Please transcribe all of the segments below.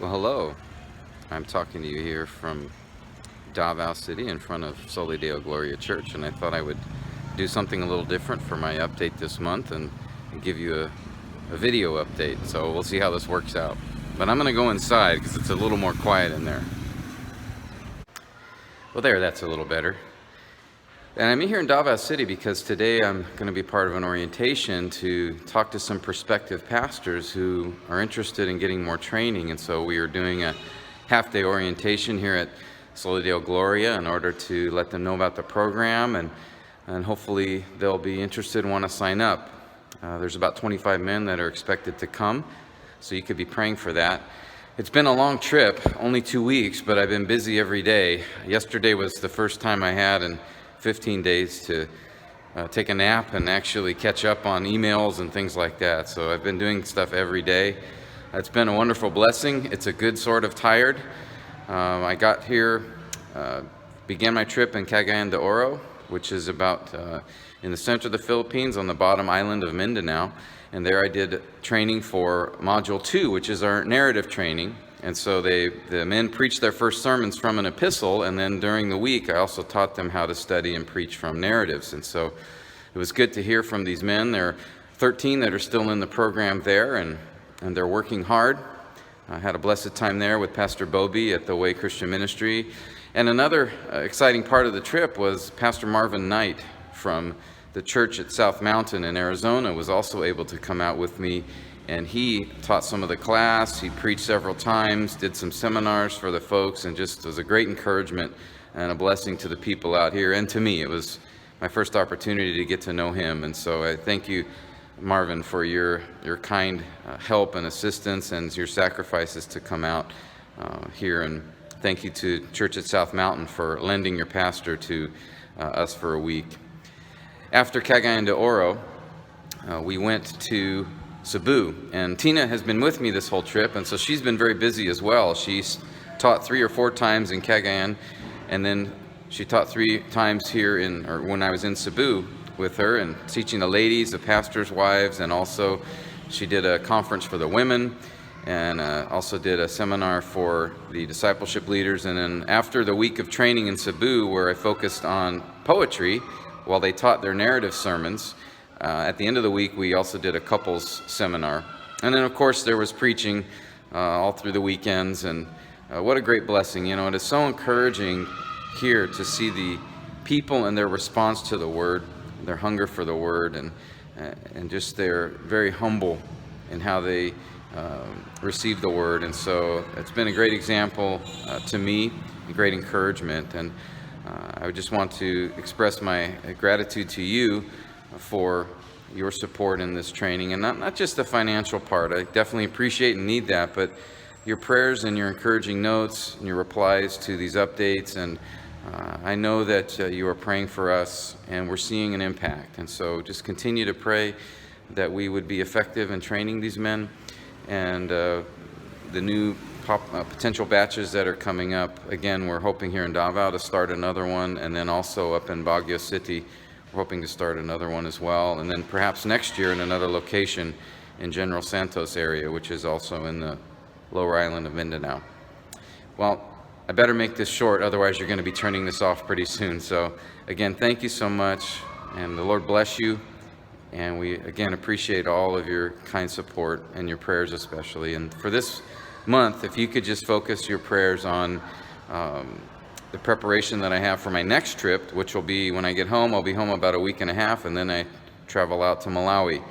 Well, hello. I'm talking to you here from Davao City in front of Soli Deo Gloria Church, and I thought I would do something a little different for my update this month and give you a video update. So we'll see how this works out. But I'm going to go inside because it's a little more quiet in there. Well, that's a little better. And I'm here in Davao City because today I'm going to be part of an orientation to talk to some prospective pastors who are interested in getting more training. And so we are doing a half-day orientation here at Soli Deo Gloria in order to let them know about the program, and hopefully they'll be interested and want to sign up. There's about 25 men that are expected to come, so you could be praying for that. It's been a long trip, only 2 weeks, but I've been busy every day. Yesterday was the first time I had in 15 days to take a nap and actually catch up on emails and things like that. So I've been doing stuff every day. It's been a wonderful blessing. It's a good sort of tired. I got here, began my trip in Cagayan de Oro, which is about in the center of the Philippines on the bottom island of Mindanao. And there I did training for Module 2, which is our narrative training. And so the men preached their first sermons from an epistle, and then during the week I also taught them how to study and preach from narratives. And so it was good to hear from these men. There are 13 that are still in the program there, and they're working hard. I had a blessed time there with Pastor Bobby at the Way Christian Ministry. And another exciting part of the trip was Pastor Marvin Knight from the church at South Mountain in Arizona was also able to come out with me, and he taught some of the class. He preached several times, did some seminars for the folks, and just was a great encouragement and a blessing to the people out here and to me. It was my first opportunity to get to know him, and so I thank you, Marvin, for your kind help and assistance and your sacrifices to come out here. And thank you to Church at South Mountain for lending your pastor to us for a week. After Cagayan de Oro, we went to Cebu, and Tina has been with me this whole trip, and so she's been very busy as well. She's taught 3 or 4 times in Cagayan, and then she taught 3 times here when I was in Cebu with her and teaching the ladies, the pastors' wives, and also she did a conference for the women, and also did a seminar for the discipleship leaders. And then after the week of training in Cebu, where I focused on poetry while they taught their narrative sermons, at the end of the week we also did a couples seminar. And then of course there was preaching all through the weekends, and what a great blessing. You know, it is so encouraging here to see the people and their response to the word, their hunger for the word, and just they're very humble in how they receive the word. And so it's been a great example to me, a great encouragement. And I would just want to express my gratitude to you for your support in this training, and not just the financial part. I definitely appreciate and need that, but your prayers and your encouraging notes and your replies to these updates. And I know that you are praying for us, and we're seeing an impact. And so just continue to pray that we would be effective in training these men, and the new potential batches that are coming up. Again, we're hoping here in Davao to start another one, and then also up in Baguio City, we're hoping to start another one as well, and then perhaps next year in another location in General Santos area, which is also in the lower island of Mindanao. Well, I better make this short, otherwise you're going to be turning this off pretty soon. So again, thank you so much, and the Lord bless you. And we again appreciate all of your kind support and your prayers especially. And for this month, if you could just focus your prayers on the preparation that I have for my next trip, which will be when I get home. I'll be home about a week and a half, and then I travel out to Malawi,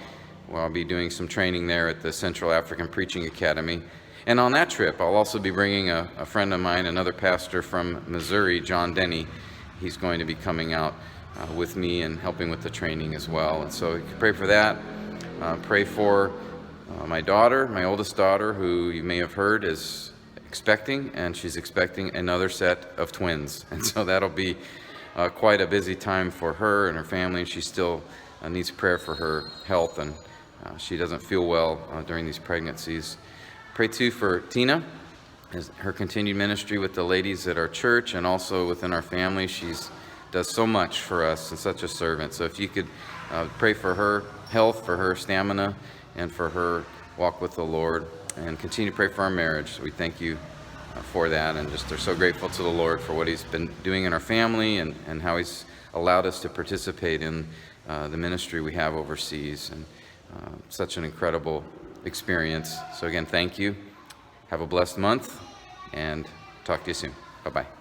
where I'll be doing some training there at the Central African Preaching Academy. And on that trip, I'll also be bringing a friend of mine, another pastor from Missouri, John Denny. He's going to be coming out with me and helping with the training as well. And so you can pray for that. Pray for my daughter, my oldest daughter, who you may have heard is expecting, and she's expecting another set of twins. And so that'll be quite a busy time for her and her family, and she still needs prayer for her health, and she doesn't feel well during these pregnancies. Pray too for Tina, as her continued ministry with the ladies at our church and also within our family. She's does so much for us and such a servant. So if you could pray for her health, for her stamina, and for her walk with the Lord. and continue to pray for our marriage. We thank you for that, and just are so grateful to the Lord for what he's been doing in our family and how he's allowed us to participate in the ministry we have overseas, and such an incredible experience. So again, thank you. Have a blessed month, and talk to you soon. Bye-bye.